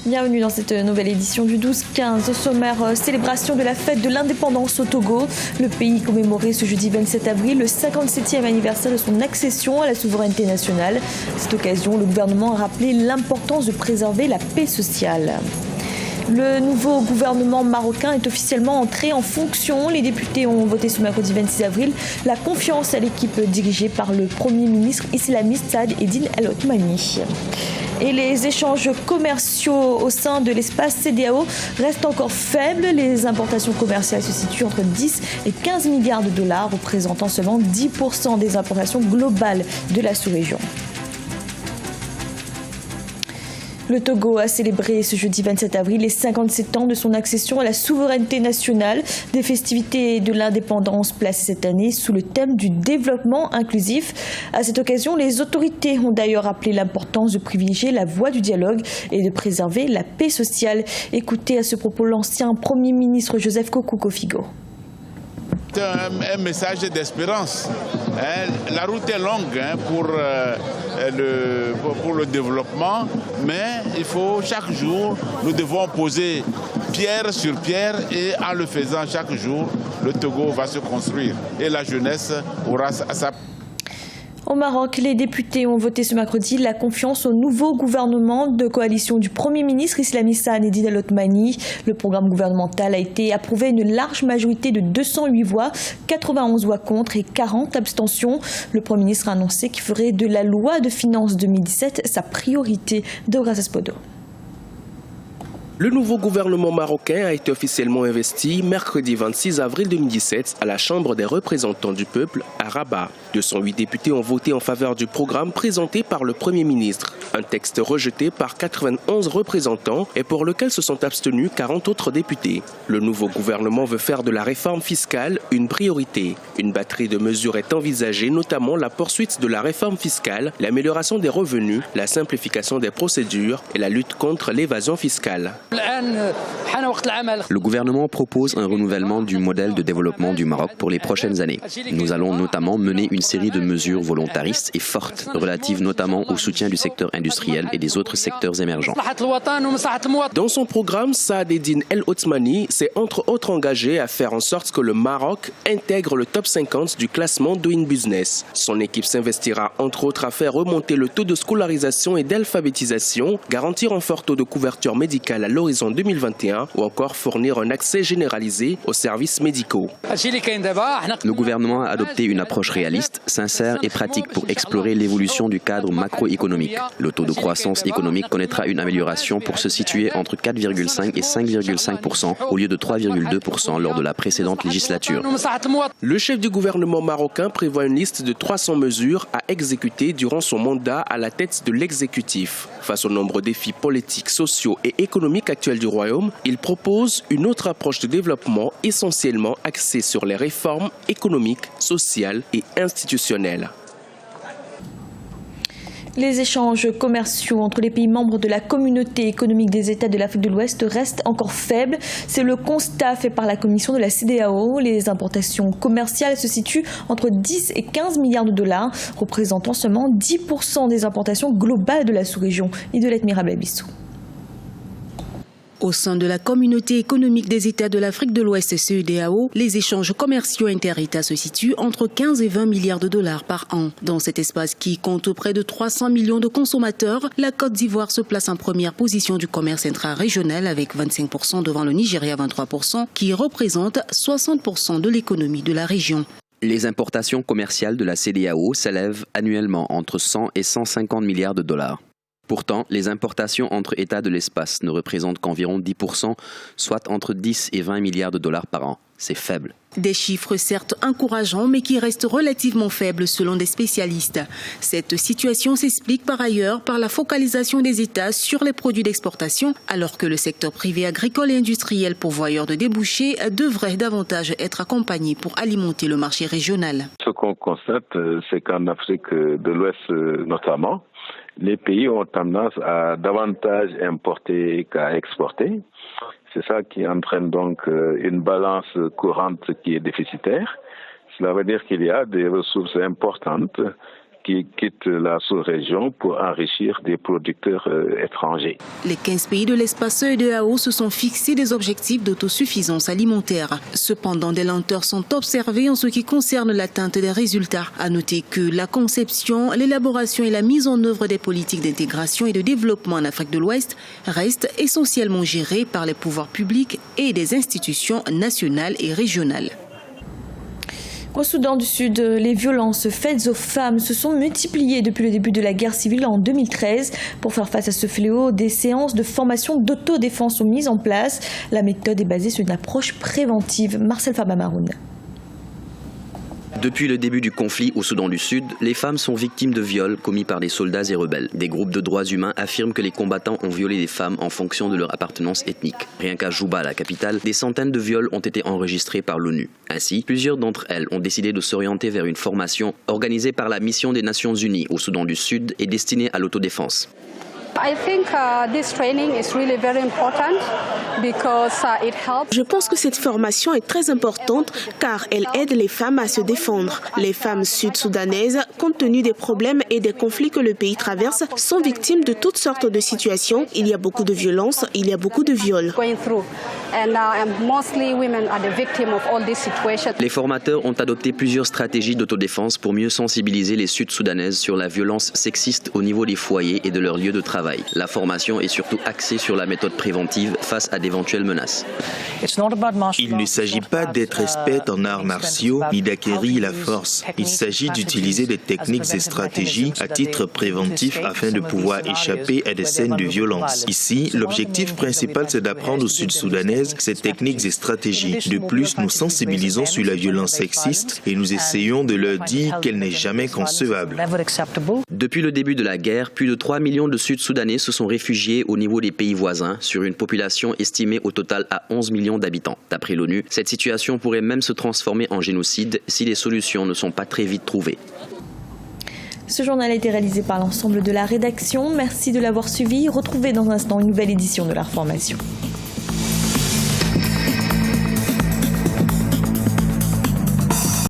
Bienvenue dans cette nouvelle édition du 12-15. Au sommaire, célébration de la fête de l'indépendance au Togo. Le pays commémorait ce jeudi 27 avril le 57e anniversaire de son accession à la souveraineté nationale. À cette occasion, le gouvernement a rappelé l'importance de préserver la paix sociale. Le nouveau gouvernement marocain est officiellement entré en fonction. Les députés ont voté ce mercredi 26 avril la confiance à l'équipe dirigée par le Premier ministre islamiste Saad Eddine El Othmani. Et les échanges commerciaux au sein de l'espace CEDEAO restent encore faibles. Les importations commerciales se situent entre 10 et 15 milliards de dollars, représentant seulement 10% des importations globales de la sous-région. Le Togo a célébré ce jeudi 27 avril les 57 ans de son accession à la souveraineté nationale. Des festivités de l'indépendance placées cette année sous le thème du développement inclusif. À cette occasion, les autorités ont d'ailleurs rappelé l'importance de privilégier la voie du dialogue et de préserver la paix sociale. Écoutez à ce propos l'ancien Premier ministre Joseph Kokou-Kofigo. C'est un message d'espérance. La route est longue pour le développement, mais il faut chaque jour, nous devons poser pierre sur pierre et en le faisant chaque jour, le Togo va se construire et la jeunesse aura sa. Au Maroc, les députés ont voté ce mercredi la confiance au nouveau gouvernement de coalition du Premier ministre islamiste Saad Eddine El Othmani. Le programme gouvernemental a été approuvé à une large majorité de 208 voix, 91 voix contre et 40 abstentions. Le Premier ministre a annoncé qu'il ferait de la loi de finances 2017 sa priorité. Deogras Espodo. Le nouveau gouvernement marocain a été officiellement investi mercredi 26 avril 2017 à la Chambre des représentants du peuple à Rabat. 208 députés ont voté en faveur du programme présenté par le Premier ministre. Un texte rejeté par 91 représentants et pour lequel se sont abstenus 40 autres députés. Le nouveau gouvernement veut faire de la réforme fiscale une priorité. Une batterie de mesures est envisagée, notamment la poursuite de la réforme fiscale, l'amélioration des revenus, la simplification des procédures et la lutte contre l'évasion fiscale. Le gouvernement propose un renouvellement du modèle de développement du Maroc pour les prochaines années. Nous allons notamment mener une série de mesures volontaristes et fortes, relatives notamment au soutien du secteur industriel et des autres secteurs émergents. Dans son programme, Saad Eddine El Othmani s'est entre autres engagé à faire en sorte que le Maroc intègre le top 50 du classement Doing Business. Son équipe s'investira entre autres à faire remonter le taux de scolarisation et d'alphabétisation, garantir un fort taux de couverture médicale à l'horizon 2021 ou encore fournir un accès généralisé aux services médicaux. Le gouvernement a adopté une approche réaliste, sincère et pratique pour explorer l'évolution du cadre macroéconomique. Le taux de croissance économique connaîtra une amélioration pour se situer entre 4,5 et 5,5% au lieu de 3,2% lors de la précédente législature. Le chef du gouvernement marocain prévoit une liste de 300 mesures à exécuter durant son mandat à la tête de l'exécutif. Face aux nombreux défis politiques, sociaux et économiques actuels du royaume, il propose une autre approche de développement essentiellement axée sur les réformes économiques, sociales et institutionnelles. Les échanges commerciaux entre les pays membres de la communauté économique des États de l'Afrique de l'Ouest restent encore faibles. C'est le constat fait par la commission de la CEDEAO. Les importations commerciales se situent entre 10 et 15 milliards de dollars, représentant seulement 10% des importations globales de la sous-région. Idolette Mirabel-Bissou. Au sein de la communauté économique des États de l'Afrique de l'Ouest CEDEAO, les échanges commerciaux inter-États se situent entre 15 et 20 milliards de dollars par an. Dans cet espace qui compte près de 300 millions de consommateurs, la Côte d'Ivoire se place en première position du commerce intra-régional avec 25% devant le Nigeria 23%, qui représente 60% de l'économie de la région. Les importations commerciales de la CEDEAO s'élèvent annuellement entre 100 et 150 milliards de dollars. Pourtant, les importations entre États de l'espace ne représentent qu'environ 10%, soit entre 10 et 20 milliards de dollars par an. C'est faible. Des chiffres certes encourageants, mais qui restent relativement faibles selon des spécialistes. Cette situation s'explique par ailleurs par la focalisation des États sur les produits d'exportation, alors que le secteur privé agricole et industriel pourvoyeur de débouchés devrait davantage être accompagné pour alimenter le marché régional. Ce qu'on constate, c'est qu'en Afrique de l'Ouest notamment, les pays ont tendance à davantage importer qu'à exporter. C'est ça qui entraîne donc une balance courante qui est déficitaire. Cela veut dire qu'il y a des ressources importantes qui quittent la sous-région pour enrichir des producteurs étrangers. Les 15 pays de l'espace CEDEAO se sont fixés des objectifs d'autosuffisance alimentaire. Cependant, des lenteurs sont observées en ce qui concerne l'atteinte des résultats. À noter que la conception, l'élaboration et la mise en œuvre des politiques d'intégration et de développement en Afrique de l'Ouest restent essentiellement gérées par les pouvoirs publics et des institutions nationales et régionales. Au Soudan du Sud, les violences faites aux femmes se sont multipliées depuis le début de la guerre civile en 2013. Pour faire face à ce fléau, des séances de formation d'autodéfense sont mises en place. La méthode est basée sur une approche préventive. Marcel Fabamaroun. Depuis le début du conflit au Soudan du Sud, les femmes sont victimes de viols commis par des soldats et rebelles. Des groupes de droits humains affirment que les combattants ont violé des femmes en fonction de leur appartenance ethnique. Rien qu'à Juba, la capitale, des centaines de viols ont été enregistrés par l'ONU. Ainsi, plusieurs d'entre elles ont décidé de s'orienter vers une formation organisée par la mission des Nations Unies au Soudan du Sud et destinée à l'autodéfense. Je pense que cette formation est très importante car elle aide les femmes à se défendre. Les femmes sud-soudanaises, compte tenu des problèmes et des conflits que le pays traverse, sont victimes de toutes sortes de situations. Il y a beaucoup de violences, il y a beaucoup de viols. Les formateurs ont adopté plusieurs stratégies d'autodéfense pour mieux sensibiliser les Sud-Soudanaises sur la violence sexiste au niveau des foyers et de leurs lieux de travail. La formation est surtout axée sur la méthode préventive face à d'éventuelles menaces. Il ne s'agit pas d'être expert en arts martiaux ni d'acquérir la force. Il s'agit d'utiliser des techniques et stratégies à titre préventif afin de pouvoir échapper à des scènes de violence. Ici, l'objectif principal, c'est d'apprendre aux Sud-Soudanaises ces techniques et stratégies. De plus, nous sensibilisons sur la violence sexiste et nous essayons de leur dire qu'elle n'est jamais concevable. Depuis le début de la guerre, plus de 3 millions de Sud-Soudanais se sont réfugiés au niveau des pays voisins, sur une population estimée au total à 11 millions d'habitants. D'après l'ONU, cette situation pourrait même se transformer en génocide si les solutions ne sont pas très vite trouvées. Ce journal a été réalisé par l'ensemble de la rédaction. Merci de l'avoir suivi. Retrouvez dans un instant une nouvelle édition de l'Information.